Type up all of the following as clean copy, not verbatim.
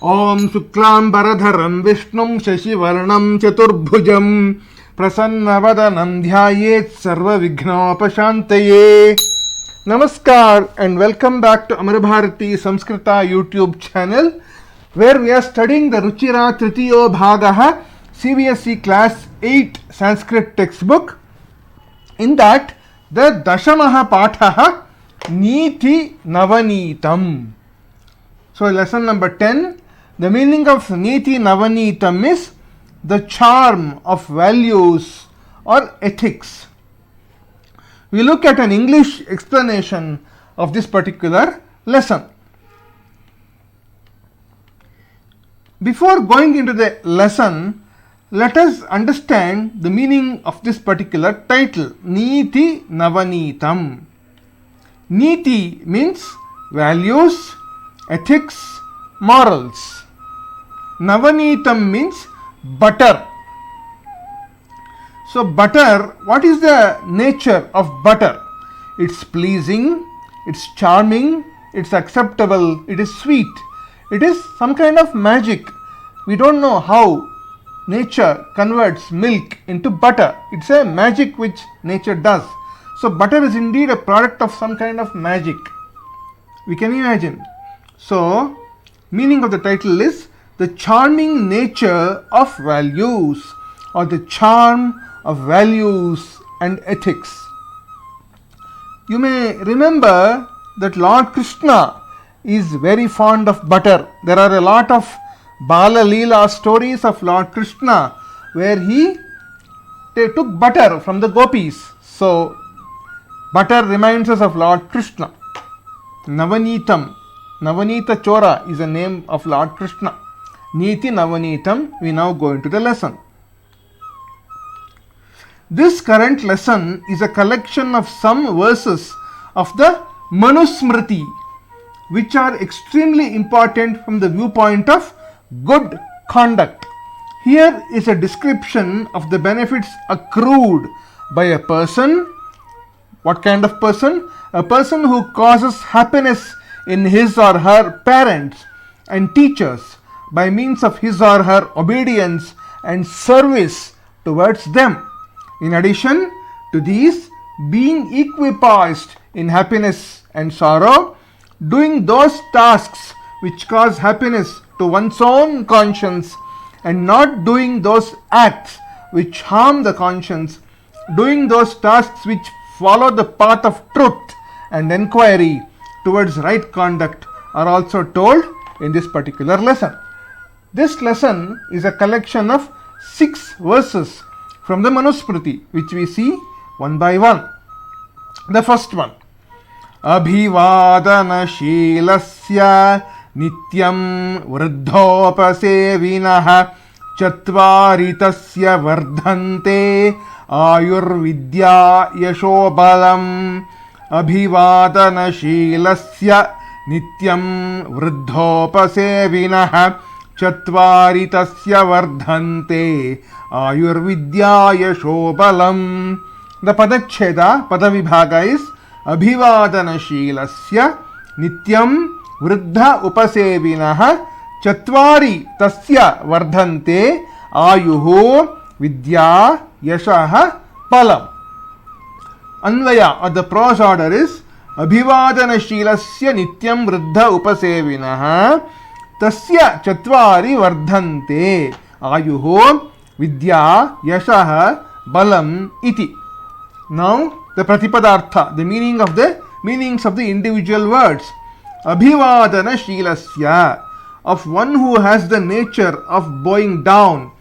Om Shuklam Baradharam Vishnum Shashivarnam Chaturbhujam Prasannavadanam Dhyayet Sarva Vighnopashantaye. Namaskar and welcome back to Amarabharati Samskrita YouTube channel, where we are studying the Ruchira Tritiyo Bhagaha CBSE Class 8 Sanskrit textbook. In that, the Dashamaha Pathaha Neetinavanitam. So, lesson number 10. The meaning of Nitinavanitam is the charm of values or ethics. We look at an English explanation of this particular lesson. Before going into the lesson, let us understand the meaning of this particular title, Nitinavanitam. Niti means values, ethics, morals. Navanitam means butter. So butter, what is the nature of butter? It's pleasing, it's charming, it's acceptable, it is sweet. It is some kind of magic. We don't know how nature converts milk into butter. It's a magic which nature does. So butter is indeed a product of some kind of magic. We can imagine. So, meaning of the title is the charming nature of values, or the charm of values and ethics. You may remember that Lord Krishna is very fond of butter. There are a lot of Bala Leela stories of Lord Krishna where he took butter from the gopis. So, butter reminds us of Lord Krishna. Navanitam, Navanita Chora is a name of Lord Krishna. Nitinavanitam, we now go into the lesson. This current lesson is a collection of some verses of the Manusmriti, which are extremely important from the viewpoint of good conduct. Here is a description of the benefits accrued by a person. What kind of person? A person who causes happiness in his or her parents and teachers by means of his or her obedience and service towards them. In addition to these, being equipoised in happiness and sorrow, doing those tasks which cause happiness to one's own conscience and not doing those acts which harm the conscience, doing those tasks which follow the path of truth and enquiry towards right conduct are also told in this particular lesson. This lesson is a collection of 6 verses from the Manusmriti, which we see one by one. The first one, Abhivadana-sheelasya nityam vruddhopasevinah chatvari-tasya vardhante ayurvidya yashobalam. Abhivadana-sheelasya nityam vruddhopasevinah chatvari-tasya vardhante ayurvidya yashobalam. The padacheda, padavibhaga is Abhivadana-sheelasya nityam vruddha upasevinah chatvari tasya vardhante ayuhu vidya yashaha palam. Anvaya, or the prose order is Abhivadana-sheelasya nityam vruddha upasevinah tasya chatvari vardhante ayuhu vidya yashaha balam iti. Now the pratipadartha, the meanings of the individual words. Abhivadana-sheelasya, of one who has the nature of bowing down,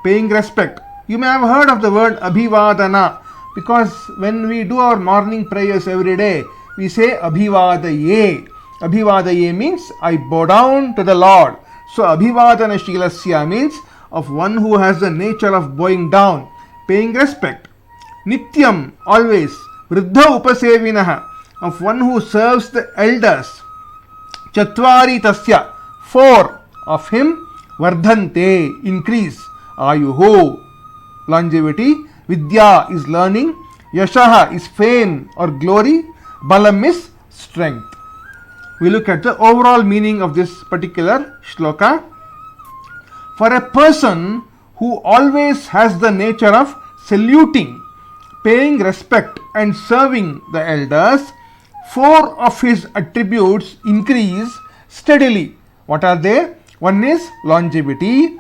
paying respect. You may have heard of the word Abhivadana, because when we do our morning prayers every day, we say Abhivadaye. Abhivadaye means I bow down to the Lord. So Abhivadana-sheelasya means of one who has the nature of bowing down, paying respect. Nityam, always. Vruddha upasevinah, of one who serves the elders. Chatvari tasya, 4 of him. Vardhante, increase. Ayuho, longevity. Vidya is learning. Yashaha is fame or glory. Balam is strength. We look at the overall meaning of this particular shloka. for a person who always has the nature of saluting, paying respect and serving the elders, 4 of his attributes increase steadily. What are they? One is longevity,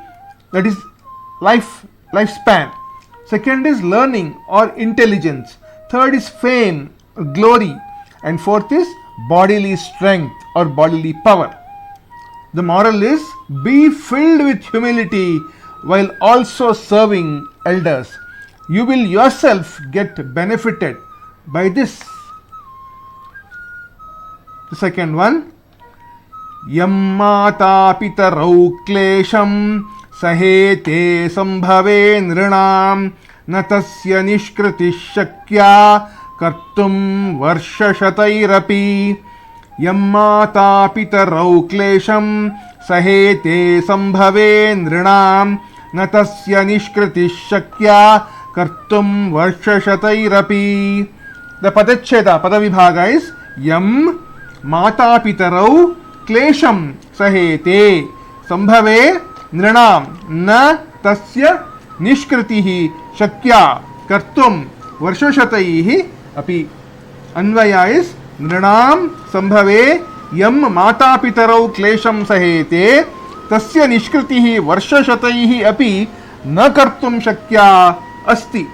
that is lifespan. Second is learning or intelligence. Third is fame, glory. And fourth is bodily strength or bodily power. The moral is, be filled with humility while also serving elders. You will yourself get benefited by this. The second one, Yam mata pitarau klesham sahete sambhave nrinam natasya nishkriti shakya kartum varshashatairapi. Yam mata pitarau klesham sahete sambhave nrinam natasya nishkriti shakya kartum varshashatairapi. The padacheda, padavibhaga is Yam mata pitarau klesham sahete sambhave nrinam na tasya nishkritihi shakya kartum varshashataihi api. Anvaya is nrinam sambhave yam mata pitarau klesham sahete tasya nishkritihi varshashataihi api na kartum shakya asti.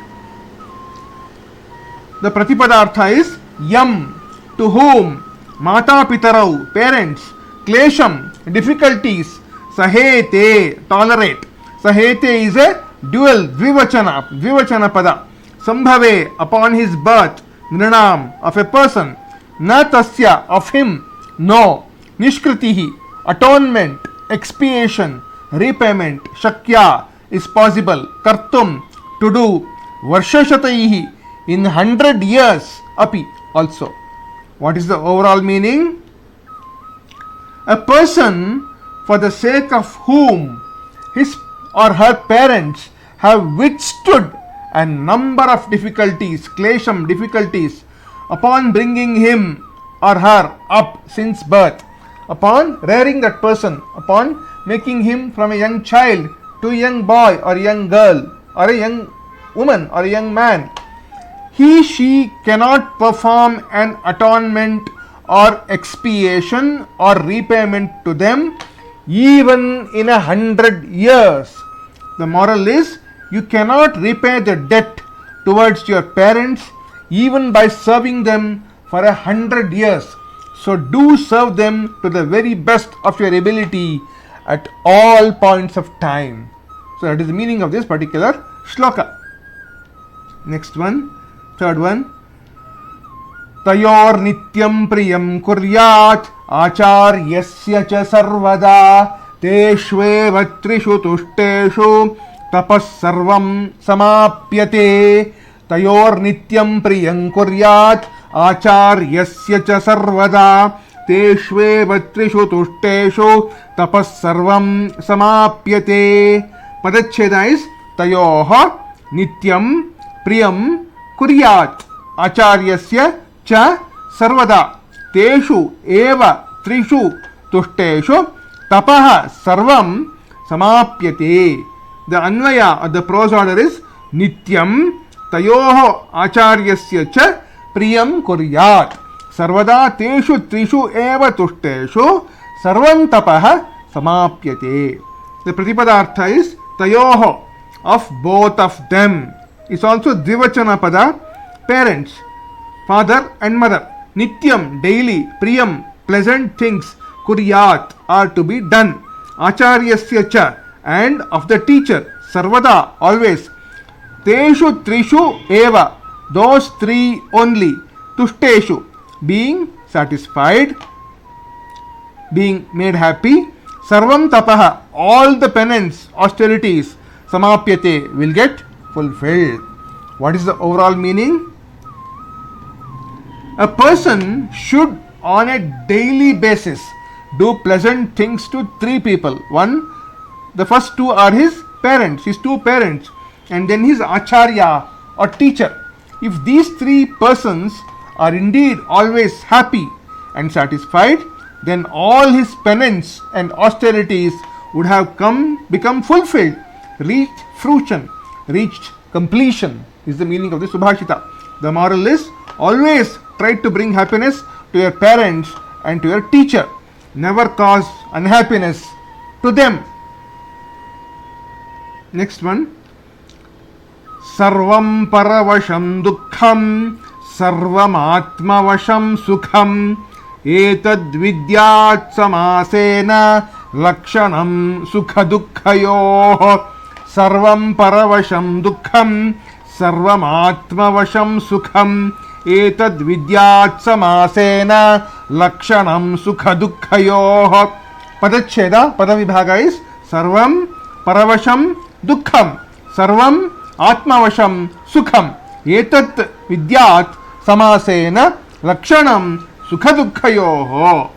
The pratipadartha is yam, to whom, mata pitarau, parents, klesham, difficulties, sahete, tolerate. Sahete is a dual, dvivachana pada. Sambhave, upon his birth, nrinam, of a person, na tasya, of him, no, nishkritihi, atonement, expiation, repayment, shakya, is possible, kartum, to do, varshashataihi, in 100 years, api, also. What is the overall meaning? A person for the sake of whom his or her parents have withstood a number of difficulties, klesham, difficulties, upon bringing him or her up since birth, upon rearing that person, upon making him from a young child to a young boy or a young girl or a young woman or a young man. She cannot perform an atonement or expiation or repayment to them even in 100 years. The moral is, you cannot repay the debt towards your parents even by serving them for 100 years. So do serve them to the very best of your ability at all points of time. So that is the meaning of this particular shloka. Next one, third one. Tayor nityam priyam kuryat acharyasya cha sarvada teshve trishu tushteshu tapas sarvam samapyate. Tayor nityam priyam kuryat acharyasya cha sarvada teshve trishu tushteshu tapas sarvam samapyate. Padacheda is tayoha nityam priyam kuryat acharyasya cha sarvada teshu eva trishu tushteshu tapaha sarvam samapyate. The anvaya or the prose order is nityam tayoho acharyasya cha priyam kuryat sarvada teshu trishu eva tushteshu sarvam tapaha samapyate. The pratipadartha is tayoho, of both of them. Is also dvivachana pada, parents, father and mother. Nityam, daily, priyam, pleasant things, kuryat, are to be done. Acharyasya cha, and of the teacher, sarvada, always. Teshu trishu eva, those three only. Tushteshu, being satisfied, being made happy. Sarvam tapaha, all the penance, austerities, samapyate, will get fulfilled. What is the overall meaning? A person should on a daily basis do pleasant things to three people. One, the first two are his parents, his two parents, and then his acharya or teacher. If these three persons are indeed always happy and satisfied, then all his penance and austerities would have become fulfilled, reached fruition, reached completion is the meaning of the Subhashita. The moral is always try to bring happiness to your parents and to your teacher. Never cause unhappiness to them. Next one. Sarvam paravasham dukkham sarvam atmavasham sukham etad vidyat samasena lakshanam sukha dukkhayoh. Sarvam paravasham dukkham sarvam atmavasham sukham etad vidyat samasena lakshanam sukha dukkhayoh. Padacheda, padavibhaga is sarvam paravasham dukkham sarvam atmavasham sukham etat vidyat samasena lakshanam sukha dukkhayoh.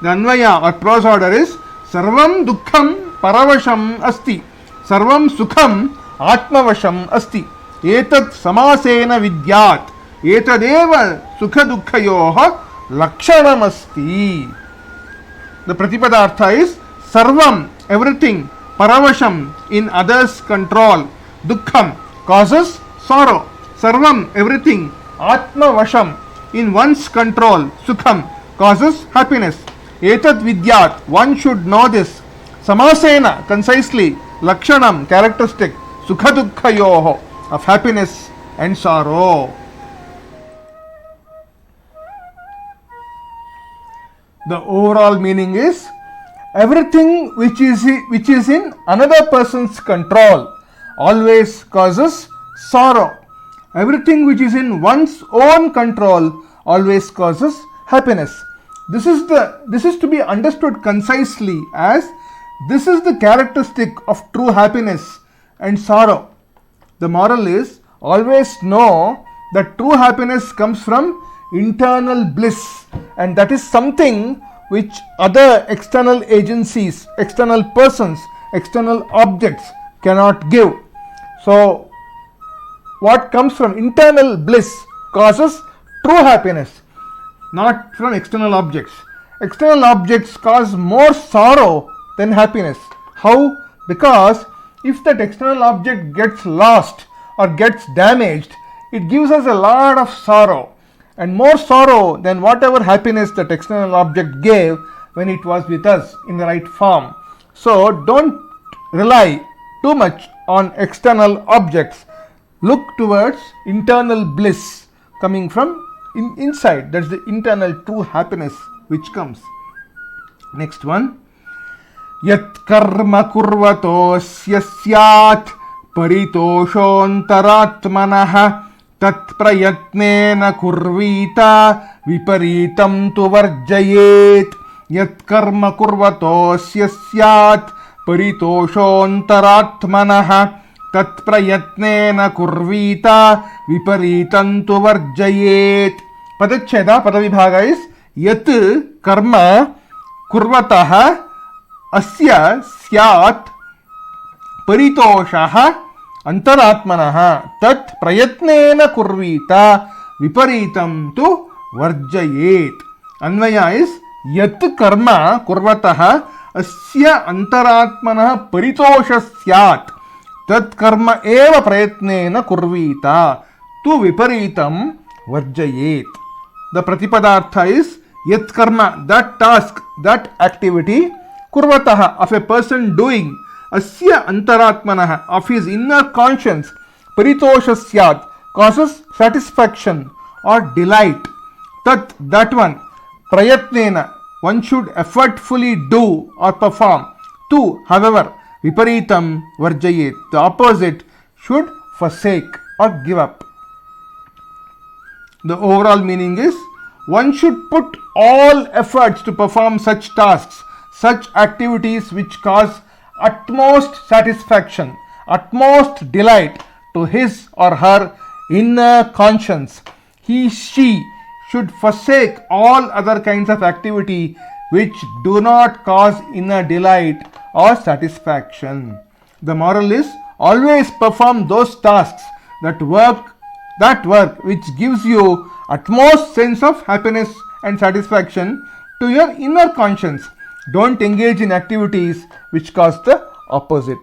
The Anvaya or prose order is sarvam dukkham paravasham asti sarvam sukham atmavasham asti etat samasena vidyat etadeva sukha dukkhayoh lakshanam asti. The Pratipadartha is sarvam, everything, paravasham, in others' control, dukkham, causes sorrow, sarvam, everything, atmavasham, in one's control, sukham, causes happiness. Etat vidyat, one should know this. Samasena, concisely, lakshanam, characteristic, sukha dukkhayoho, of happiness and sorrow. The overall meaning is everything which is in another person's control always causes sorrow. Everything which is in one's own control always causes happiness. This is to be understood concisely as this is the characteristic of true happiness and sorrow. The moral is always know that true happiness comes from internal bliss, and that is something which other external agencies, external persons, external objects cannot give. So what comes from internal bliss causes true happiness, not from external objects. External objects cause more sorrow than happiness. How? Because if that external object gets lost or gets damaged, it gives us a lot of sorrow, and more sorrow than whatever happiness that external object gave when it was with us in the right form. So don't rely too much on external objects. Look towards internal bliss coming from inside. That's the internal true happiness which comes. Next one. Yat karma kurvatosya syat paritoshontaraatmanah tat prayatnena kurvita viparitam tu varjayet. Yat karma kurvatosya syat paritoshontaraatmanah tat prayatnena kurvita viparitam tu varjayet. Padacheda, padavibhaga is yat karma kurvatah asya syat paritoshaha antaratmanah tat prayatnena kurvita viparitam tu varjayet. Anvaya is yat karma kurvatah asya antaratmanah paritosha syat tat karma eva prayatnena kurvita tu viparitam varjayet. The Pratipadartha is yat karma, that task, that activity, kurvatah, of a person doing, asya antaratmanah, of his inner conscience, paritosha syat, causes satisfaction or delight. Tat, that one, prayatnena, one should effortfully do or perform. Tu, however, viparitam varjayet, the opposite, should forsake or give up. The overall meaning is one should put all efforts to perform such tasks, such activities which cause utmost satisfaction, utmost delight to his or her inner conscience. He, she should forsake all other kinds of activity which do not cause inner delight or satisfaction. The moral is always perform those tasks, that work which gives you utmost sense of happiness and satisfaction to your inner conscience. Don't engage in activities which cause the opposite.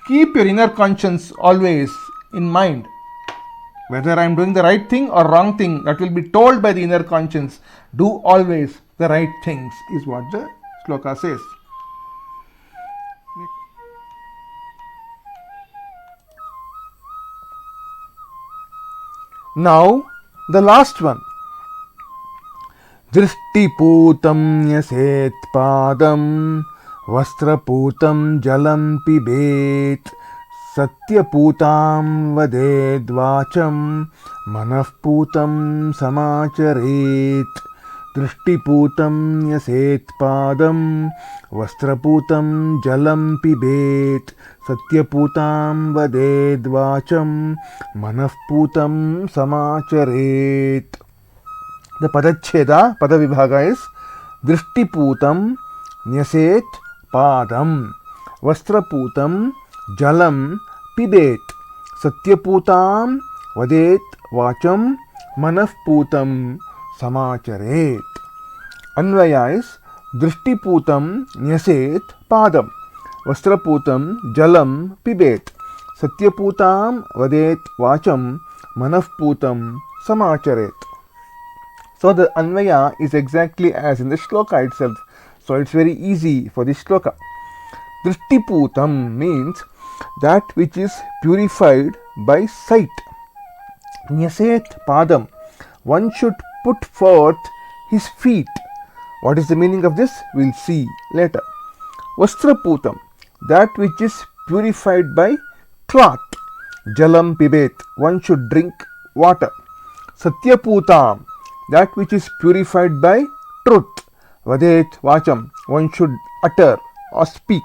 Keep your inner conscience always in mind. Whether I am doing the right thing or wrong thing, that will be told by the inner conscience. Do always the right things, is what the shloka says. Now, the last one. Drishtiputam yaset padam vastraputam jalam pibet satyaputam vadedvacham manahputam samacharet. Drishtiputam yaset padam vastraputam jalam pibet satyaputam vadedvacham manahputam samacharet. The padacheda, padavibhaga is drishtiputam nyaset padam vastraputam jalam pibet satyaputam vadet vacham manahputam samacharet. Anvaya is drishtiputam nyaset padam vastraputam jalam pibet satyaputam vadet vacham manahputam samacharet. So the Anvaya is exactly as in the shloka itself. So it's very easy for this shloka. Drishtiputam means that which is purified by sight. Nyaset padam, one should put forth his feet. What is the meaning of this? We'll see later. Vastraputam, that which is purified by cloth. Jalam pibet, one should drink water. Satyaputam, that which is purified by truth. Vadet vacham, one should utter or speak.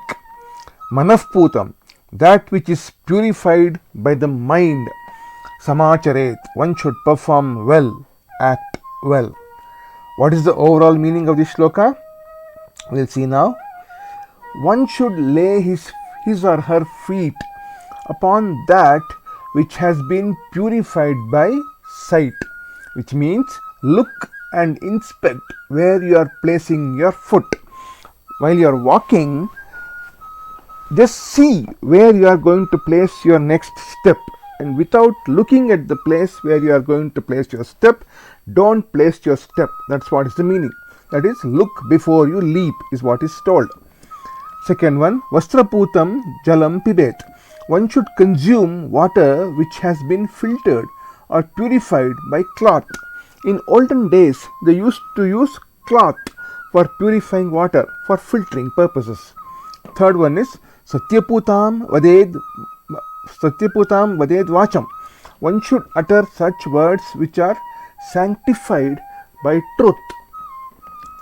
Manahputam, that which is purified by the mind. Samacharet, one should perform well, act well. What is the overall meaning of this shloka? We'll see now. One should lay his or her feet upon that which has been purified by sight, which means look and inspect where you are placing your foot. While you are walking, just see where you are going to place your next step, and without looking at the place where you are going to place your step, don't place your step. That's what is the meaning. That is, look before you leap, is what is told. Second one, Vastraputam jalam pibet. One should consume water which has been filtered or purified by cloth. In olden days, they used to use cloth for purifying water for filtering purposes. Third one is Satyaputam vaded vacham. One should utter such words which are sanctified by truth,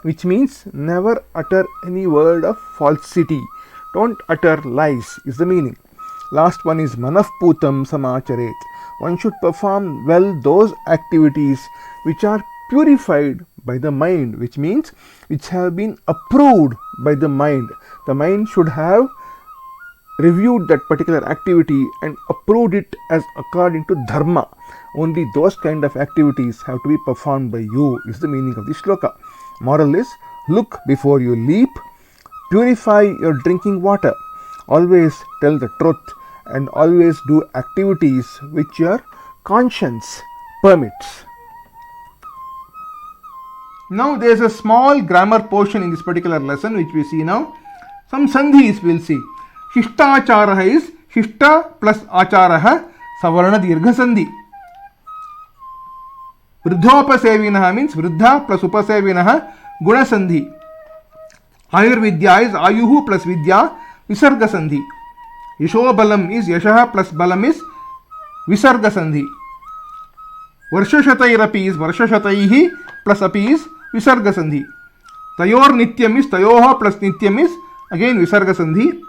which means never utter any word of falsity. Don't utter lies, is the meaning. Last one is Manahputam samacharet. One should perform well those activities which are purified by the mind, which means which have been approved by the mind. The mind should have reviewed that particular activity and approved it as according to dharma. Only those kind of activities have to be performed by you, is the meaning of the shloka. Moral is, look before you leap, purify your drinking water, always tell the truth, and always do activities which your conscience permits. Now there is a small grammar portion in this particular lesson which we see now. Some sandhis we will see. Hishtacharaha is Hishta plus Acharaha Savarna Dirgha Sandhi. Vruddhopasevinaha means Vruddha plus Upasevinaha Guna Sandhi. Ayurvidya is Ayuhu plus Vidya Visarga Sandhi. Yashobalam is Yashaha plus Balam is Visarga Sandhi. Varshashatairapi is Varshashataihi plus Api is Visarga Sandhi. Tayor Nityam is Tayoha plus Nityam is again Visarga Sandhi.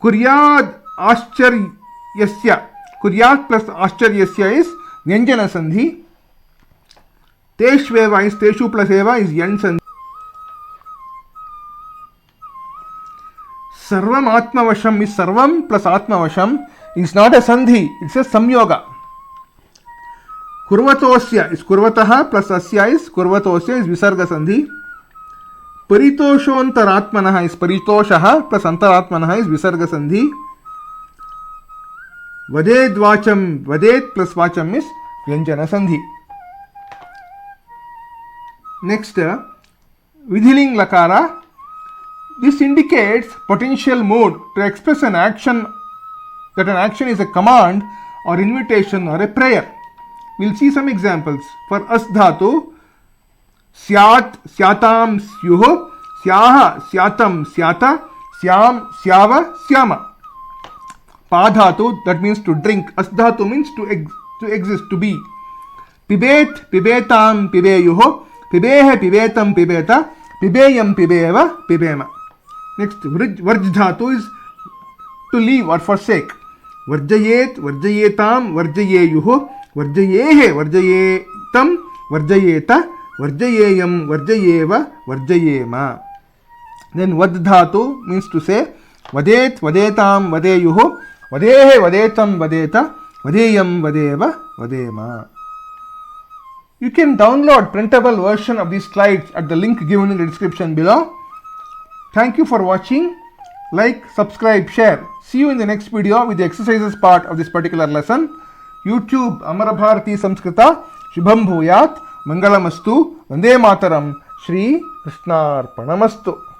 Kuryad Ascharyasya. Kuryad plus Ascharyasya is Vyanjana Sandhi. Teshveva is Teshu plus Eva is Yan Sandhi. Sarvam Atmavasham is Sarvam plus Atmavasham is not a Sandhi, it's a Samyoga. Kurvatosya is Kurvataha plus Asya is Kurvatosya is Visarga Sandhi. Paritoshontaraatmanah is paritoshaha plus antaratmanah is visarga sandhi. Vadet vacham, vadet plus vacham is vyanjana sandhi. Next, vidhiling lakara. This indicates potential mode to express an action, that an action is a command or invitation or a prayer. We'll see some examples. For as dhatu, syat, syatam, syuho, syaha, syatam, syata, syam, syava, syama. Padhatu, that means to drink. As dhatu means to exist, to be. Pibet, pibetam, pibeyuho, pibehe, pibetam, pibeta, pibeyam, pibeva, pibema. Next, varj dhatu is to leave or forsake. Varjayet, varjayetam, varjayeyuho, varjayehe, varjayetam, varjayeta, varjayeyam, varjayeva, varjayema. Then vad dhatu means to say. Vadet, vadetam, vadeyuho, vadehe, vadetam, vadeta, vadeyam, vadeva, vadema. You can download printable version of these slides at the link given in the description below. Thank you for watching. Like, subscribe, share. See you in the next video with the exercises part of this particular lesson. YouTube Amarabharati Samskrita Shubham Bhuyat Mangalamastu Vande Mataram Shri Krishnarpanamastu.